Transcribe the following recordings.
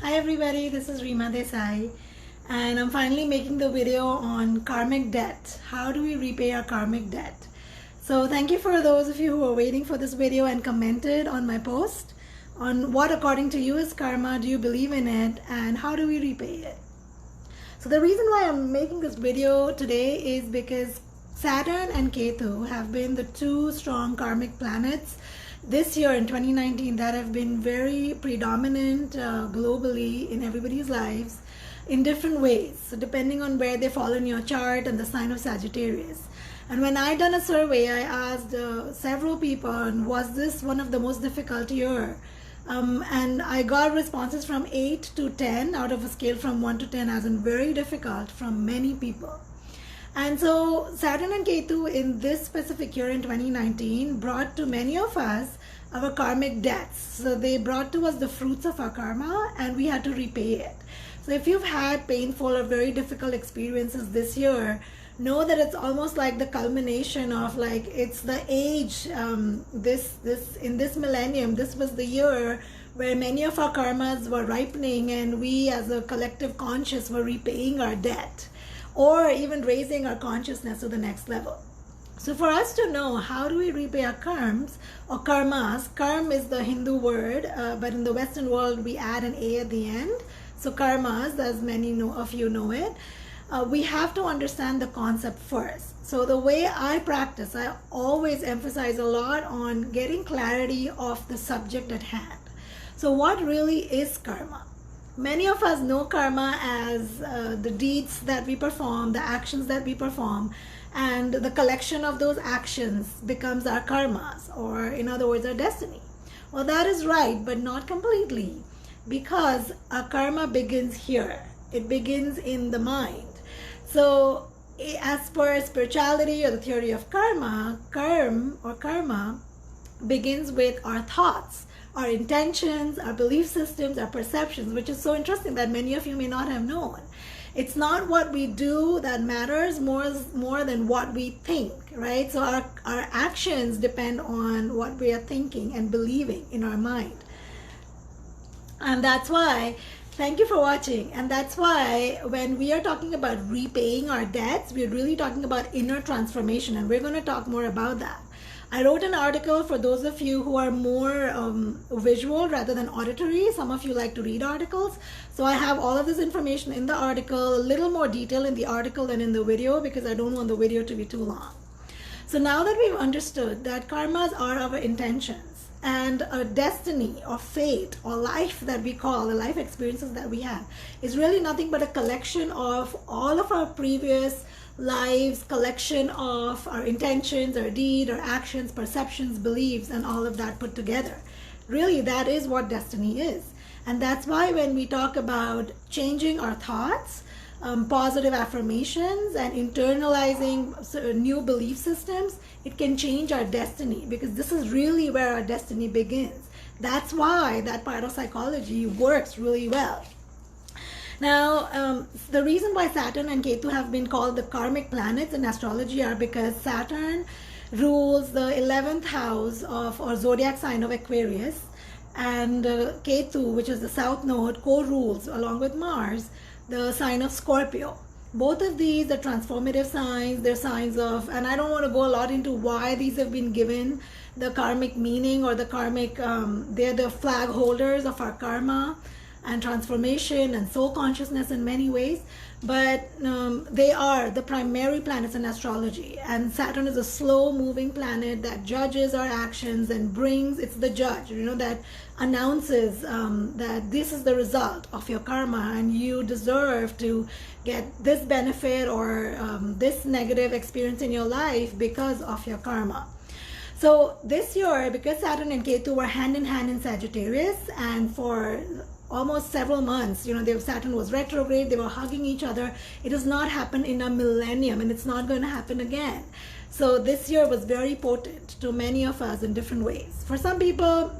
Hi everybody, this is Rima Desai, and I'm finally making the video on karmic debt. How do we repay our karmic debt? So thank you for those of you who are waiting for this video and commented on my post on what according to you is karma, do you believe in it, and how do we repay it? So the reason why I'm making this video today is because Saturn and Ketu have been the two strong karmic planets this year in 2019 that have been very predominant globally in everybody's lives in different ways. So depending on where they fall in your chart and the sign of Sagittarius. And when I done a survey, I asked several people, was this one of the most difficult year? And I got responses from 8 to 10 out of a scale from 1 to 10 as in very difficult from many people. And so Saturn and Ketu in this specific year in 2019 brought to many of us our karmic debts. So they brought to us the fruits of our karma and we had to repay it. So if you've had painful or very difficult experiences this year, know that it's almost like the culmination of like, it's the age, in this millennium, this was the year where many of our karmas were ripening and we as a collective conscious were repaying our debt, or even raising our consciousness to the next level. So for us to know how do we repay our karms or karmas, karm is the Hindu word, but in the Western world we add an A at the end. So karmas, as many of you know it, we have to understand the concept first. So the way I practice, I always emphasize a lot on getting clarity of the subject at hand. So what really is karma? Many of us know karma as the deeds that we perform, the actions that we perform, and the collection of those actions becomes our karmas, or in other words, our destiny. Well, that is right, but not completely, because our karma begins here. It begins in the mind. So as per spirituality or the theory of karma, karma begins with our thoughts, our intentions, our belief systems, our perceptions, which is so interesting that many of you may not have known. It's not what we do that matters more than what we think, right? So our actions depend on what we are thinking and believing in our mind. And that's why, thank you for watching. And that's why when we are talking about repaying our debts, we're really talking about inner transformation. And we're going to talk more about that. I wrote an article for those of you who are more visual rather than auditory. Some of you like to read articles. So I have all of this information in the article, a little more detail in the article than in the video because I don't want the video to be too long. So now that we've understood that karmas are our intentions and a destiny or fate or life that we call, the life experiences that we have, is really nothing but a collection of all of our previous lives, collection of our intentions, our deed, our actions, perceptions, beliefs, and all of that put together. Really, that is what destiny is. And that's why when we talk about changing our thoughts, positive affirmations, and internalizing new belief systems, it can change our destiny, because this is really where our destiny begins. That's why that part of psychology works really well. Now, the reason why Saturn and Ketu have been called the karmic planets in astrology are because Saturn rules the 11th house of or zodiac sign of Aquarius, and Ketu, which is the south node, co-rules along with Mars the sign of Scorpio. Both of these are transformative signs. They're signs of, and I don't want to go a lot into why these have been given the karmic meaning or the karmic, they're the flag holders of our karma and transformation and soul consciousness in many ways, but they are the primary planets in astrology. And Saturn is a slow moving planet that judges our actions and brings, it's the judge, that announces that this is the result of your karma and you deserve to get this benefit or this negative experience in your life because of your karma. So this year, because Saturn and Ketu were hand in hand in Sagittarius, and for almost several months, Saturn was retrograde, they were hugging each other. It has not happened in a millennium, and it's not going to happen again. So this year was very potent to many of us in different ways. For some people,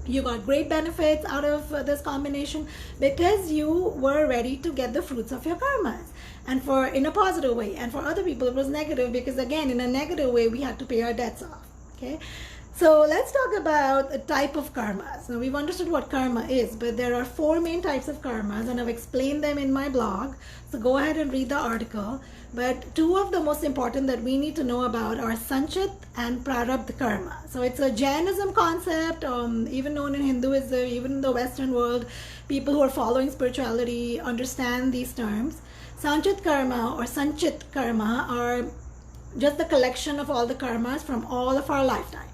you got great benefits out of this combination because you were ready to get the fruits of your karmas, and in a positive way. And for other people, it was negative because, again, in a negative way, we had to pay our debts off. Okay. So let's talk about a type of karmas. Now we've understood what karma is, but there are 4 main types of karmas, and I've explained them in my blog. So go ahead and read the article. But 2 of the most important that we need to know about are Sanchit and Prarabdha karma. So it's a Jainism concept, even known in Hinduism, even in the Western world. People who are following spirituality understand these terms. Sanchit karma or Sanchit karma are just the collection of all the karmas from all of our lifetimes.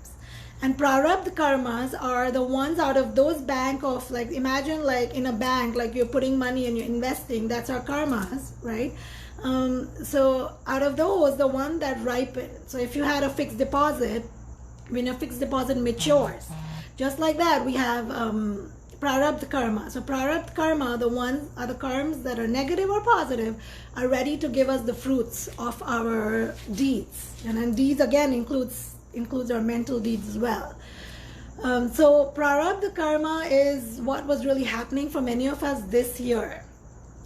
And prarabdha karmas are the ones out of those bank of, like, imagine like in a bank, like you're putting money and you're investing, that's our karmas, right? So out of those, the one that ripen. So if you had a fixed deposit, when a fixed deposit matures, just like that, we have prarabdha karma. So prarabdha karma, the ones are the karmas that are negative or positive, are ready to give us the fruits of our deeds. And then deeds again includes our mental deeds as well. So prarabdha karma is what was really happening for many of us this year.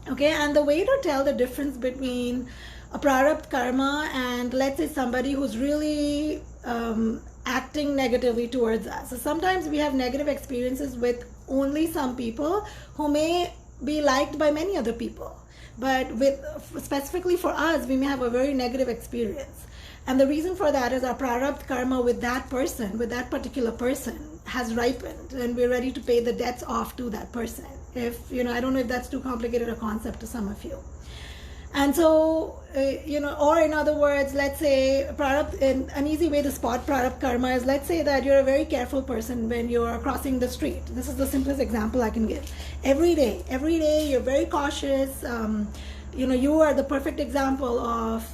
Okay, and the way to tell the difference between a prarabdha karma and, let's say, somebody who's really acting negatively towards us. So sometimes we have negative experiences with only some people who may be liked by many other people, but specifically for us, we may have a very negative experience. And the reason for that is our prarabdha karma with that person, with that particular person, has ripened, and we're ready to pay the debts off to that person. If, I don't know if that's too complicated a concept to some of you. And so, or in other words, let's say an easy way to spot prarabdha karma is, let's say that you're a very careful person when you're crossing the street. This is the simplest example I can give. Every day, you're very cautious. You are the perfect example of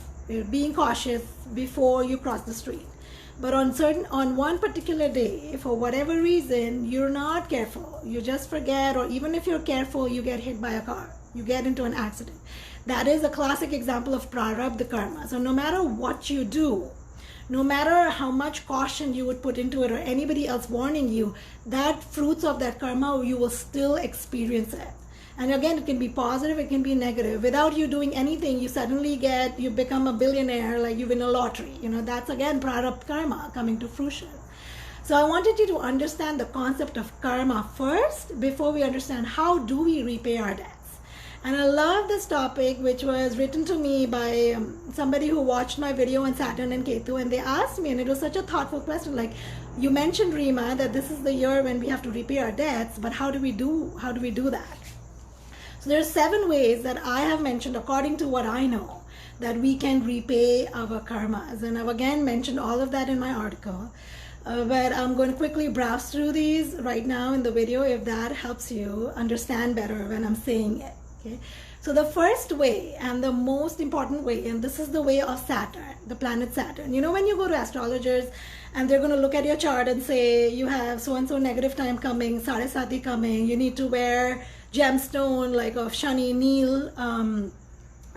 being cautious before you cross the street. But on one particular day, for whatever reason, you're not careful. You just forget, or even if you're careful, you get hit by a car. You get into an accident. That is a classic example of prarabdha karma. So no matter what you do, no matter how much caution you would put into it or anybody else warning you, that fruits of that karma, you will still experience it. And again, it can be positive, it can be negative. Without you doing anything, you become a billionaire, like you win a lottery. That's again prarabdha karma coming to fruition. So I wanted you to understand the concept of karma first before we understand how do we repay our debts. And I love this topic, which was written to me by somebody who watched my video on Saturn and Ketu, and they asked me, and it was such a thoughtful question, like, you mentioned, Rima, that this is the year when we have to repay our debts, but how do we do that? So there are 7 ways that I have mentioned, according to what I know, that we can repay our karmas. And I've again mentioned all of that in my article. But I'm going to quickly browse through these right now in the video, if that helps you understand better when I'm saying it. Okay? So the first way, and the most important way, and this is the way of Saturn, the planet Saturn. When you go to astrologers and they're going to look at your chart and say, you have so-and-so negative time coming, Saraswati coming, you need to wear gemstone like of Shani,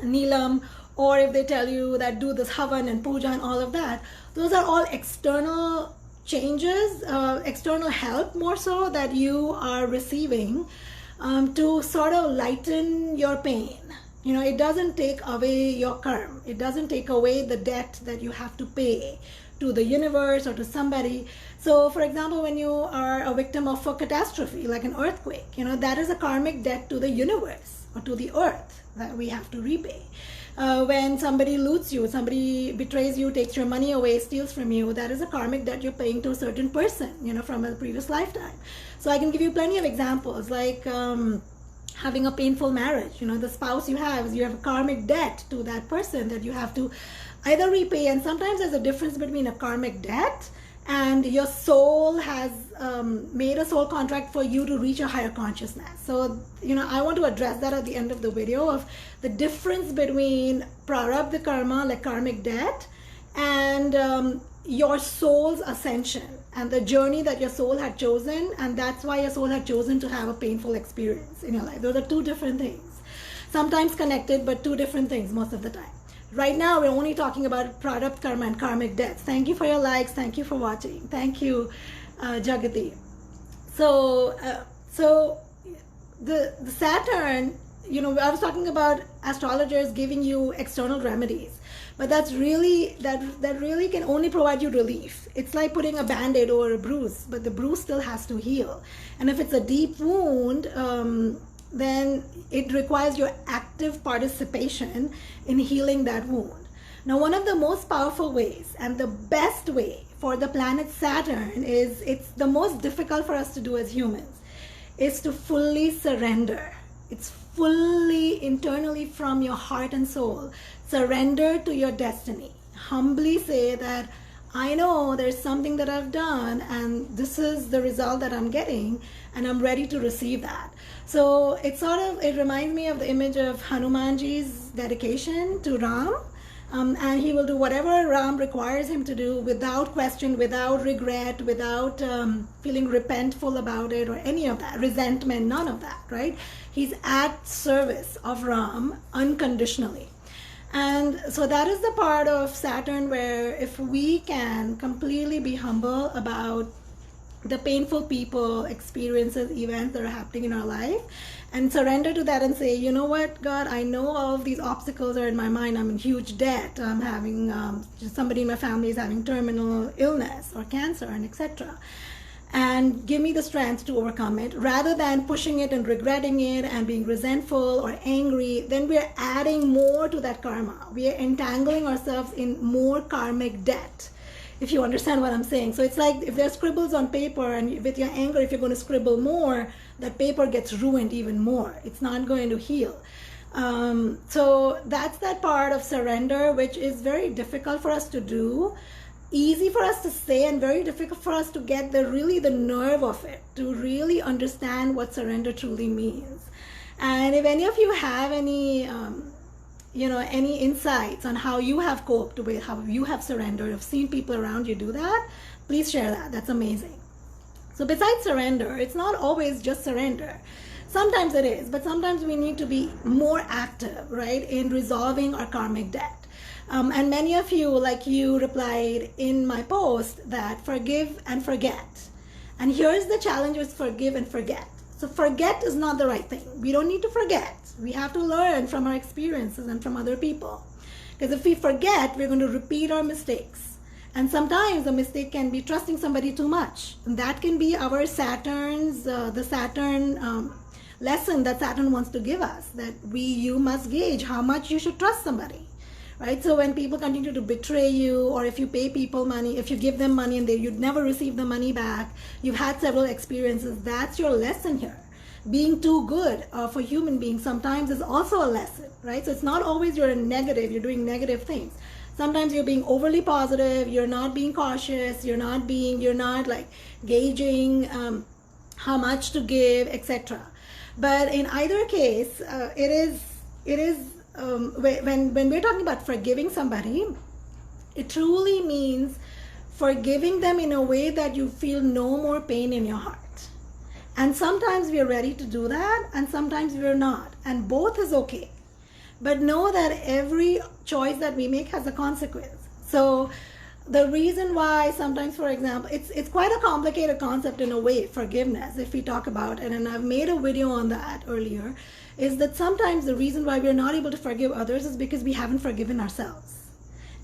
Neelam, or if they tell you that do this Havan and Puja and all of that, those are all external changes, external help more so that you are receiving to sort of lighten your pain. It doesn't take away your karma. It doesn't take away the debt that you have to pay to the universe or to somebody. So for example, when you are a victim of a catastrophe like an earthquake, that is a karmic debt to the universe or to the earth that we have to repay. When somebody loots you, somebody betrays you, takes your money away, steals from you, that is a karmic debt you're paying to a certain person, from a previous lifetime. So I can give you plenty of examples, like having a painful marriage. The spouse you have a karmic debt to that person that you have to either repay, and sometimes there's a difference between a karmic debt and your soul has made a soul contract for you to reach a higher consciousness. So, I want to address that at the end of the video, of the difference between prarabdha karma, like karmic debt, and your soul's ascension and the journey that your soul had chosen, and that's why your soul had chosen to have a painful experience in your life. Those are 2 different things. Sometimes connected, but 2 different things most of the time. Right now, we're only talking about prarabdha karma and karmic debts. Thank you for your likes. Thank you for watching. Thank you, Jagati. So the Saturn I was talking about astrologers giving you external remedies, but that really can only provide you relief. It's like putting a band-aid over a bruise, but the bruise still has to heal. And if it's a deep wound, then it requires your active participation in healing that wound. Now, one of the most powerful ways and the best way for the planet Saturn it's the most difficult for us to do as humans, is to fully surrender. It's fully internally from your heart and soul. Surrender to your destiny. Humbly say that I know there's something that I've done and this is the result that I'm getting, and I'm ready to receive that. So it reminds me of the image of Hanumanji's dedication to Ram. And he will do whatever Ram requires him to do without question, without regret, without feeling repentful about it or any of that, resentment, none of that, right? He's at service of Ram unconditionally. And so that is the part of Saturn where if we can completely be humble about the painful people, experiences, events that are happening in our life, and surrender to that and say, you know what, God, I know all of these obstacles are in my mind. I'm in huge debt. I'm having somebody in my family is having terminal illness or cancer, and etc. And give me the strength to overcome it, rather than pushing it and regretting it and being resentful or angry. Then we're adding more to that karma. We are entangling ourselves in more karmic debt, if you understand what I'm saying. So it's like if there's scribbles on paper, and with your anger, if you're going to scribble more, that paper gets ruined even more. It's not going to heal. So that's that part of surrender, which is very difficult for us to do, easy for us to say, and very difficult for us to get the nerve of it, to really understand what surrender truly means. And if any of you have any insights on how you have coped with, how you have surrendered, have seen people around you do that, please share that. That's amazing. So besides surrender, it's not always just surrender. Sometimes it is, but sometimes we need to be more active, right, in resolving our karmic debt. And many of you, like you, replied in my post that forgive and forget. And here's the challenge with forgive and forget. So forget is not the right thing. We don't need to forget. We have to learn from our experiences and from other people. Because if we forget, we're going to repeat our mistakes. And sometimes the mistake can be trusting somebody too much. And that can be our the Saturn lesson that Saturn wants to give us, that you must gauge how much you should trust somebody. Right? So when people continue to betray you, or if you pay people money, if you give them money and you'd never receive the money back, you've had several experiences, that's your lesson here. Being too good for human beings sometimes is also a lesson, right? So it's not always you're doing negative things. Sometimes you're being overly positive, you're not being cautious, you're not like gauging how much to give, etc. But in either case, it is when we're talking about forgiving somebody, it truly means forgiving them in a way that you feel no more pain in your heart. And sometimes we are ready to do that, and sometimes we are not, and both is okay. But know that every choice that we make has a consequence. So the reason why sometimes, for example, it's quite a complicated concept in a way, forgiveness, if we talk about it, and I've made a video on that earlier, is that sometimes the reason why we're not able to forgive others is because we haven't forgiven ourselves.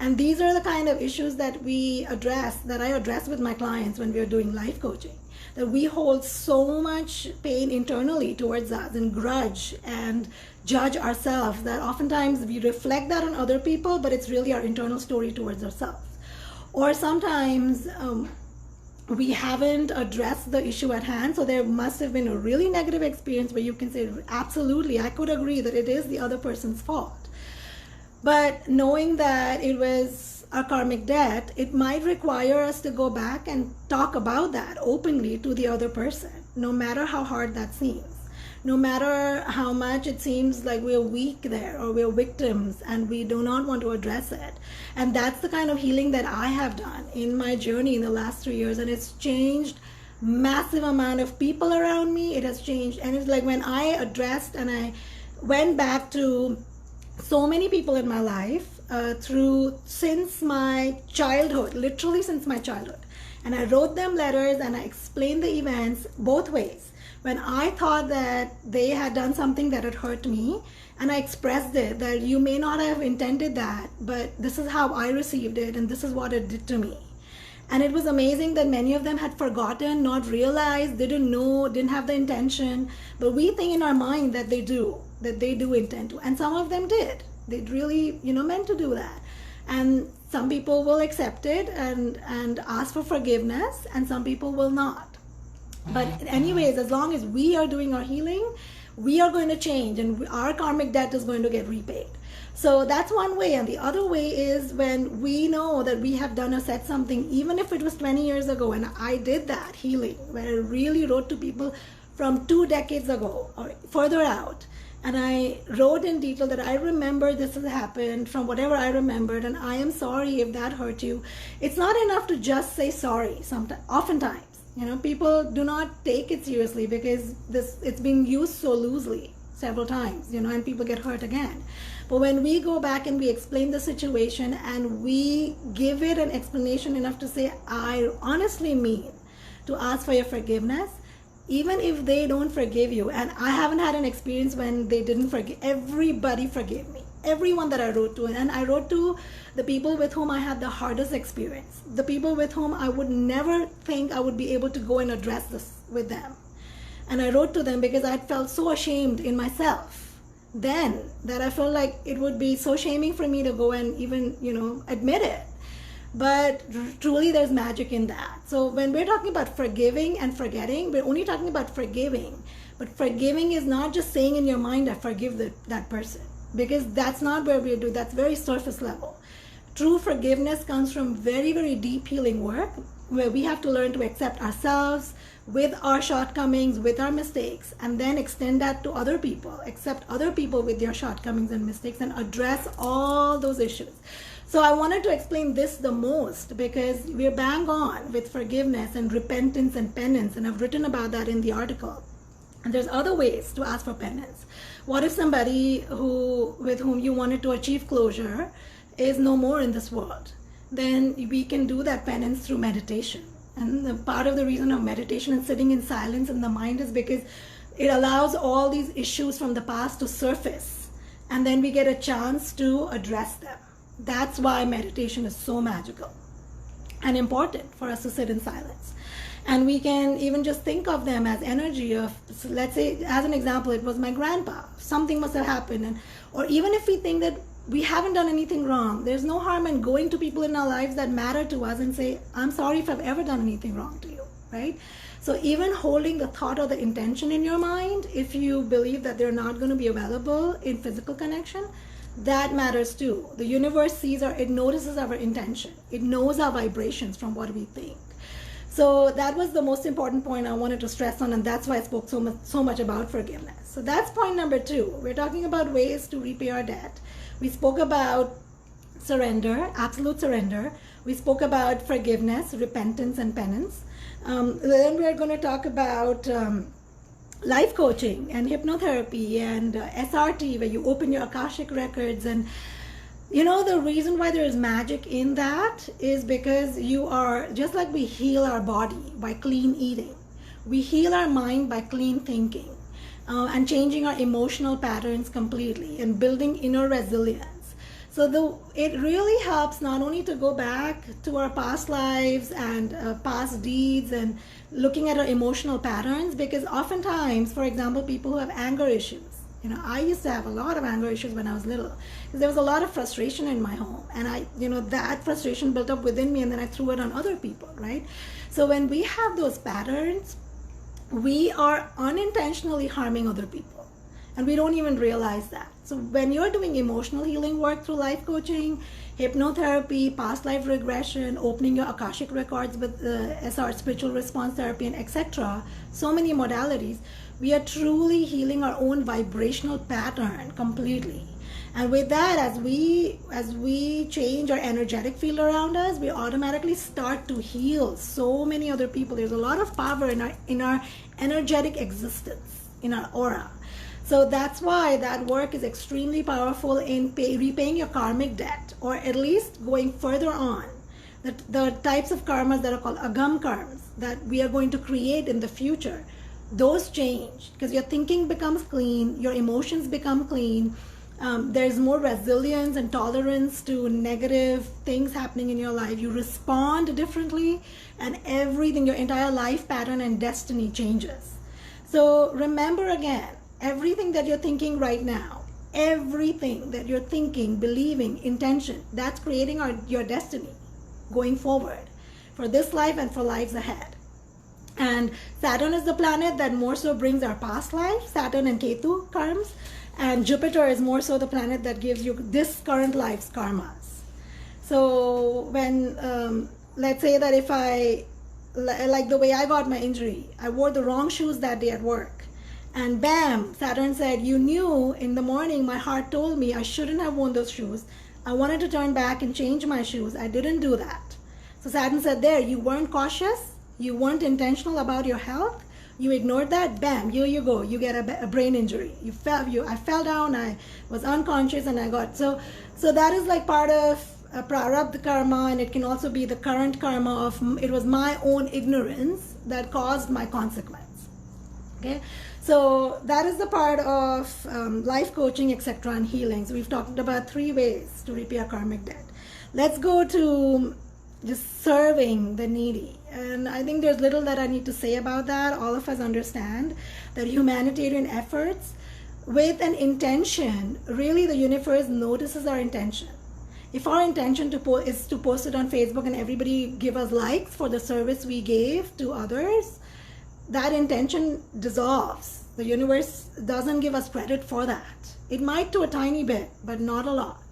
And these are the kind of issues that I address with my clients when we're doing life coaching. That we hold so much pain internally towards us, and grudge and judge ourselves, that oftentimes we reflect that on other people, but it's really our internal story towards ourselves. Or sometimes we haven't addressed the issue at hand, so there must have been a really negative experience where you can say, absolutely, I could agree that it is the other person's fault. But knowing that it was a karmic debt, it might require us to go back and talk about that openly to the other person, no matter how hard that seems, no matter how much it seems like we're weak there, or we're victims and we do not want to address it. And that's the kind of healing that I have done in my journey in the last 3 years, and it's changed massive amount of people around me. It has changed, and it's like when I addressed and I went back to so many people in my life since my childhood, literally since my childhood, and I wrote them letters and I explained the events both ways. when I thought that they had done something that had hurt me, and I expressed it, that you may not have intended that, but this is how I received it, and this is what it did to me. And it was amazing that many of them had forgotten, not realized, didn't know, didn't have the intention. But we think in our mind that they do intend to. And some of them did. They really, meant to do that. And some people will accept it and ask for forgiveness, and some people will not. But anyways, as long as we are doing our healing, we are going to change, and our karmic debt is going to get repaid. So that's one way. And the other way is when we know that we have done or said something, even if it was 20 years ago, and I did that healing, where I really wrote to people from 2 decades ago or further out. And I wrote in detail that I remember this has happened from whatever I remembered, and I am sorry if that hurt you. It's not enough to just say sorry. Oftentimes, people do not take it seriously because it's being used so loosely several times, and people get hurt again. But when we go back and we explain the situation and we give it an explanation enough to say, I honestly mean to ask for your forgiveness, even if they don't forgive you. And I haven't had an experience when they didn't forgive. Everybody forgave me. Everyone that I wrote to. And I wrote to the people with whom I had the hardest experience. The people with whom I would never think I would be able to go and address this with them. And I wrote to them because I felt so ashamed in myself then that I felt like it would be so shaming for me to go and even, admit it. But truly there's magic in that. So when we're talking about forgiving and forgetting, we're only talking about forgiving. But forgiving is not just saying in your mind, I forgive that person. Because that's not where we do. That's very surface level. True forgiveness comes from very, very deep healing work, where we have to learn to accept ourselves with our shortcomings, with our mistakes, and then extend that to other people. Accept other people with their shortcomings and mistakes and address all those issues. So I wanted to explain this the most because we're bang on with forgiveness and repentance and penance, and I've written about that in the article. And there's other ways to ask for penance. What if somebody with whom you wanted to achieve closure is no more in this world? Then we can do that penance through meditation. And the part of the reason of meditation and sitting in silence in the mind is because it allows all these issues from the past to surface, and then we get a chance to address them. That's why meditation is so magical and important for us to sit in silence. And we can even just think of them as energy of, so let's say, as an example, it was my grandpa. Something must have happened. Or even if we think that we haven't done anything wrong, there's no harm in going to people in our lives that matter to us and say, I'm sorry if I've ever done anything wrong to you, right? So even holding the thought or the intention in your mind, if you believe that they're not going to be available in physical connection, that matters too. The universe it notices our intention. It knows our vibrations from what we think. So that was the most important point I wanted to stress on, and that's why I spoke so much about forgiveness. So that's point number 2. We're talking about ways to repay our debt. We spoke about surrender, absolute surrender. We spoke about forgiveness, repentance, and penance. Then we're going to talk about life coaching and hypnotherapy and SRT, where you open your Akashic records. And the reason why there is magic in that is because you are, just like we heal our body by clean eating, we heal our mind by clean thinking. And changing our emotional patterns completely and building inner resilience. So it really helps not only to go back to our past lives and past deeds and looking at our emotional patterns, because oftentimes, for example, people who have anger issues, I used to have a lot of anger issues when I was little because there was a lot of frustration in my home, and that frustration built up within me, and then I threw it on other people, right? So when we have those patterns, we are unintentionally harming other people, and we don't even realize that. So when you're doing emotional healing work through life coaching, hypnotherapy, past life regression, opening your Akashic records with SR, spiritual response therapy, and etc., so many modalities, we are truly healing our own vibrational pattern completely. And with that, as we change our energetic field around us, we automatically start to heal so many other people. There's a lot of power in our energetic existence, in our aura. So that's why that work is extremely powerful in repaying your karmic debt, or at least going further on. The types of karmas that are called agam karmas that we are going to create in the future those change because your thinking becomes clean, your emotions become clean. There's more resilience and tolerance to negative things happening in your life. You respond differently, and everything, your entire life pattern and destiny changes. So remember again, everything that you're thinking right now, everything that you're thinking, believing, intention, that's creating your destiny going forward for this life and for lives ahead. And Saturn is the planet that more so brings our past life, Saturn and Ketu karmas, and Jupiter is more so the planet that gives you this current life's karmas. So when, let's say that if like the way I got my injury, I wore the wrong shoes that day at work, and bam, Saturn said, you knew in the morning, my heart told me I shouldn't have worn those shoes. I wanted to turn back and change my shoes. I didn't do that. So Saturn said, there, you weren't cautious, you weren't intentional about your health, you ignored that, bam, here you go, you get a brain injury. I fell down, I was unconscious, and I got, so that is like part of prarabdha karma, and it can also be the current karma of, it was my own ignorance that caused my consequence. Okay, so that is the part of life coaching, etc., and healing. So we've talked about 3 ways to repay our karmic debt. Let's go to just serving the needy. And I think there's little that I need to say about that. All of us understand that humanitarian efforts with an intention, really the universe notices our intention. If our intention is to post it on Facebook and everybody give us likes for the service we gave to others, that intention dissolves. The universe doesn't give us credit for that. It might to a tiny bit, but not a lot.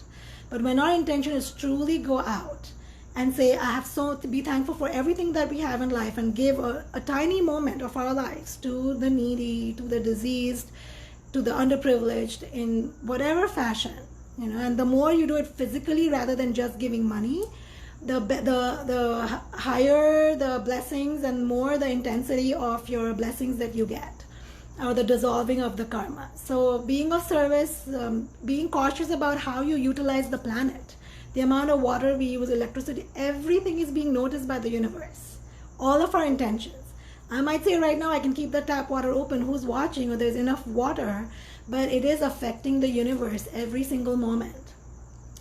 But when our intention is truly go out and say, I have so to be thankful for everything that we have in life, and give a tiny moment of our lives to the needy, to the diseased, to the underprivileged in whatever fashion, and the more you do it physically rather than just giving money, the higher the blessings and more the intensity of your blessings that you get, or the dissolving of the karma. So being of service, being cautious about how you utilize the planet, the amount of water we use, electricity, everything is being noticed by the universe. All of our intentions. I might say right now I can keep the tap water open, who's watching, or there's enough water, but it is affecting the universe every single moment.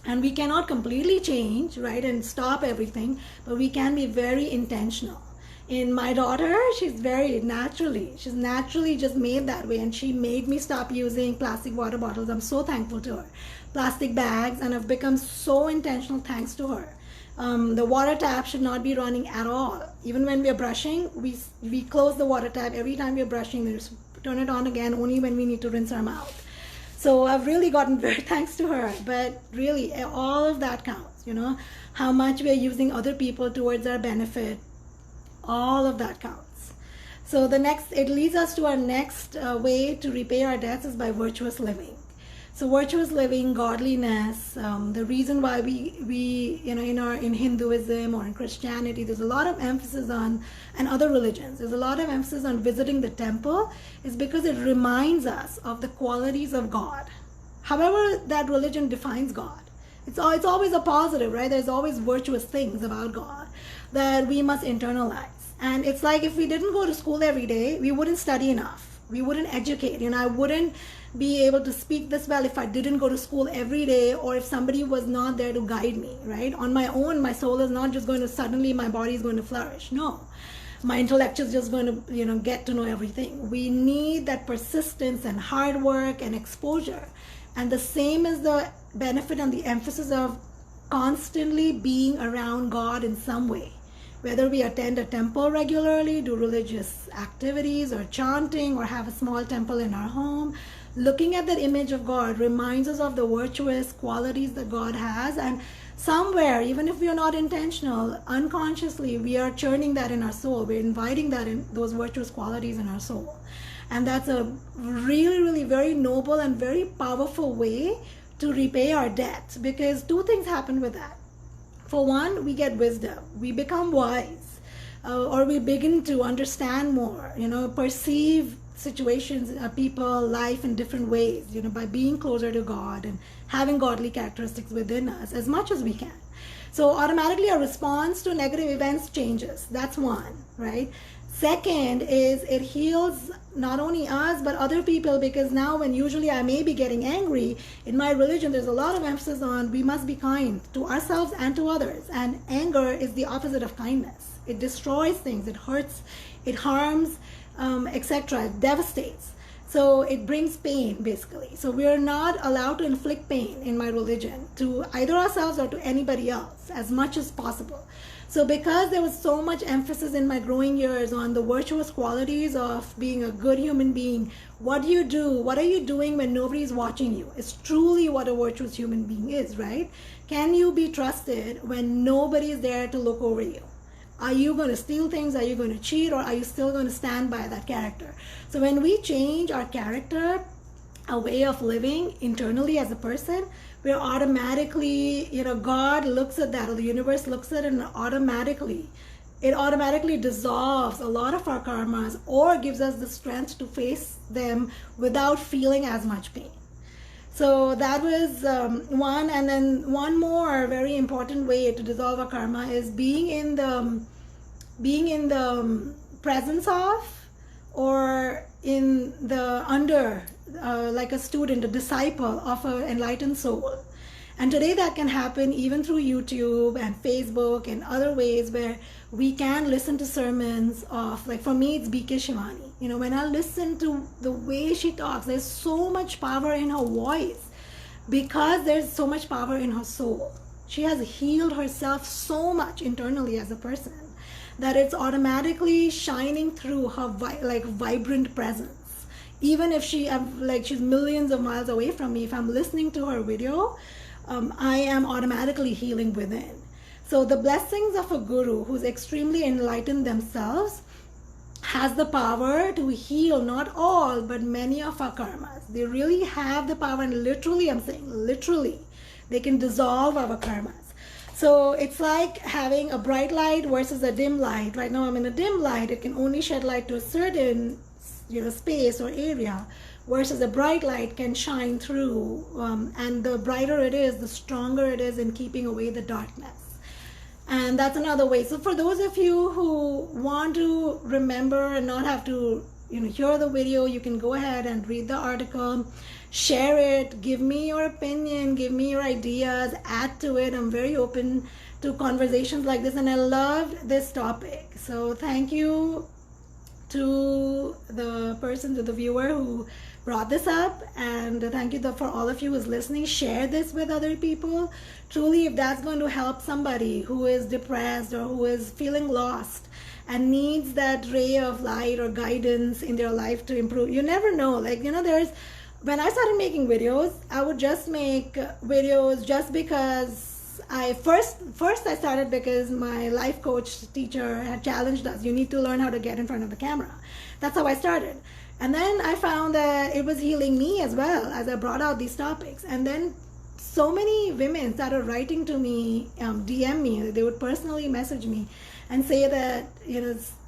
And we cannot completely change, right, and stop everything, but we can be very intentional. In my daughter, she's naturally just made that way, and she made me stop using plastic water bottles. I'm so thankful to her. Plastic bags, and I've become so intentional thanks to her. The water tap should not be running at all. Even when we're brushing, we close the water tap every time we're brushing. We just turn it on again only when we need to rinse our mouth. So I've really gotten very thanks to her. But really, all of that counts. How much we are using other people towards our benefit. All of that counts. So it leads us to our next way to repay our debts is by virtuous living. So virtuous living, godliness, the reason why we in Hinduism or in Christianity, there's a lot of emphasis on, and other religions, there's a lot of emphasis on visiting the temple, is because it reminds us of the qualities of God. However that religion defines God. It's always a positive, right? There's always virtuous things about God that we must internalize. And it's like if we didn't go to school every day, we wouldn't study enough. We wouldn't educate. I wouldn't be able to speak this well if I didn't go to school every day, or if somebody was not there to guide me, right? On my own, my soul is not just going to suddenly, my body is going to flourish. No. My intellect is just going to, get to know everything. We need that persistence and hard work and exposure. And the same is the benefit and the emphasis of constantly being around God in some way. Whether we attend a temple regularly, do religious activities or chanting, or have a small temple in our home, looking at that image of God reminds us of the virtuous qualities that God has. And somewhere, even if we are not intentional, unconsciously, we are churning that in our soul. We're inviting that in, those virtuous qualities in our soul. And that's a really, really very noble and very powerful way to repay our debts, because 2 things happen with that. For one, we get wisdom. We become wise, or we begin to understand more, perceive situations, people, life in different ways, by being closer to God and having godly characteristics within us as much as we can. So automatically our response to negative events changes. That's one, right? Second is it heals not only us but other people, because now when usually I may be getting angry, in my religion there's a lot of emphasis on we must be kind to ourselves and to others, and anger is the opposite of kindness. It destroys things, it hurts, it harms, etc. It devastates. So it brings pain basically. So we are not allowed to inflict pain in my religion to either ourselves or to anybody else as much as possible. So because there was so much emphasis in my growing years on the virtuous qualities of being a good human being, what do you do? What are you doing when nobody is watching you? It's truly what a virtuous human being is, right? Can you be trusted when nobody is there to look over you? Are you going to steal things? Are you going to cheat? Or are you still going to stand by that character? So when we change our character, a way of living internally as a person, we're automatically, God looks at that, or the universe looks at it, and it automatically dissolves a lot of our karmas, or gives us the strength to face them without feeling as much pain. So that was one. And then one more very important way to dissolve a karma is being in the presence of, or in the under, like a student, a disciple of an enlightened soul. And today that can happen even through YouTube and Facebook and other ways where we can listen to sermons of, like for me, it's B.K. Shivani. When I listen to the way she talks, there's so much power in her voice because there's so much power in her soul. She has healed herself so much internally as a person that it's automatically shining through her vibrant presence. Even if she's millions of miles away from me, if I'm listening to her video, I am automatically healing within. So the blessings of a guru who's extremely enlightened themselves has the power to heal not all but many of our karmas. They really have the power, and literally, I'm saying literally, they can dissolve our karmas. So it's like having a bright light versus a dim light. Right now I'm in a dim light. It can only shed light to a certain space or area, versus a bright light can shine through, and the brighter it is, the stronger it is in keeping away the darkness. And that's another way. So for those of you who want to remember and not have to hear the video, you can go ahead and read the article, share it, give me your opinion, give me your ideas, add to it. I'm very open to conversations like this, and I loved this topic. So thank you to the viewer who brought this up, and thank you for all of you who's listening. Share this with other people. Truly, if that's going to help somebody who is depressed or who is feeling lost and needs that ray of light or guidance in their life to improve. You never know, when I started making videos, I would just make videos just because I started because my life coach teacher had challenged us. You need to learn how to get in front of the camera. That's how I started. And then I found that it was healing me as well as I brought out these topics. And then so many women started writing to me, DM me. They would personally message me and say that,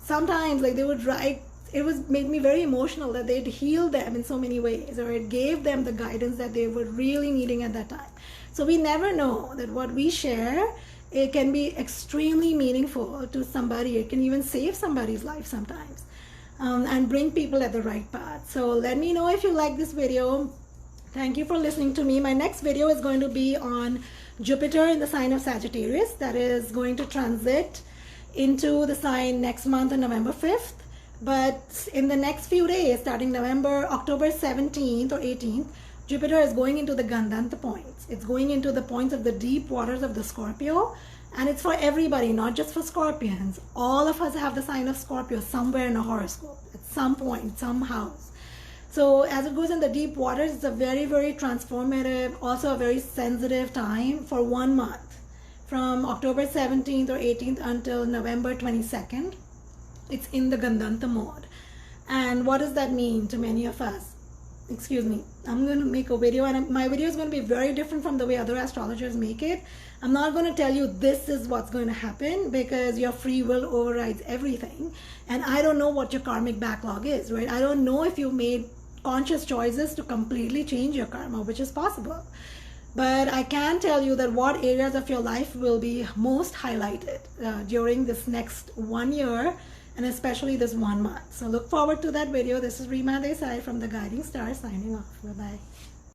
sometimes they would write. It made me very emotional that they'd healed them in so many ways, or it gave them the guidance that they were really needing at that time. So we never know that what we share, it can be extremely meaningful to somebody. It can even save somebody's life sometimes, and bring people at the right path. So let me know if you like this video. Thank you for listening to me. My next video is going to be on Jupiter in the sign of Sagittarius. That is going to transit into the sign next month on November 5th. But in the next few days, starting October 17th or 18th, Jupiter is going into the Gandanta points. It's going into the points of the deep waters of the Scorpio. And it's for everybody, not just for Scorpions. All of us have the sign of Scorpio somewhere in a horoscope, at some point, some house. So as it goes in the deep waters, it's a very, very transformative, also a very sensitive time for 1 month. From October 17th or 18th until November 22nd, it's in the Gandanta mode. And what does that mean to many of us? Excuse me, I'm going to make a video, and my video is going to be very different from the way other astrologers make it. I'm not going to tell you this is what's going to happen, because your free will overrides everything. And I don't know what your karmic backlog is, right? I don't know if you made conscious choices to completely change your karma, which is possible. But I can tell you that what areas of your life will be most highlighted during this next 1 year, and especially this 1 month. So look forward to that video. This is Rima Desai from the Guiding Star signing off. Bye-bye.